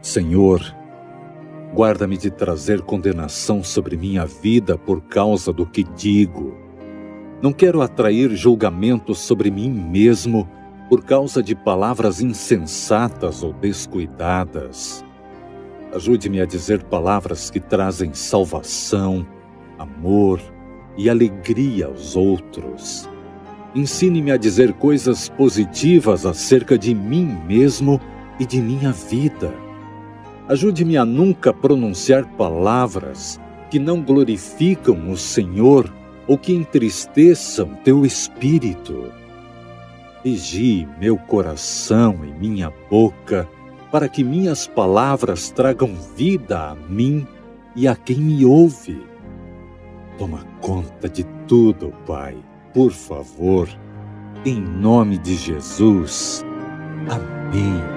Senhor, guarda-me de trazer condenação sobre minha vida por causa do que digo. Não quero atrair julgamento sobre mim mesmo por causa de palavras insensatas ou descuidadas. Ajude-me a dizer palavras que trazem salvação, amor e alegria aos outros. Ensine-me a dizer coisas positivas acerca de mim mesmo e de minha vida. Ajude-me a nunca pronunciar palavras que não glorificam o Senhor ou que entristeçam teu espírito. Vigie meu coração e minha boca, para que minhas palavras tragam vida a mim e a quem me ouve. Toma conta de tudo, Pai, por favor, em nome de Jesus. Amém.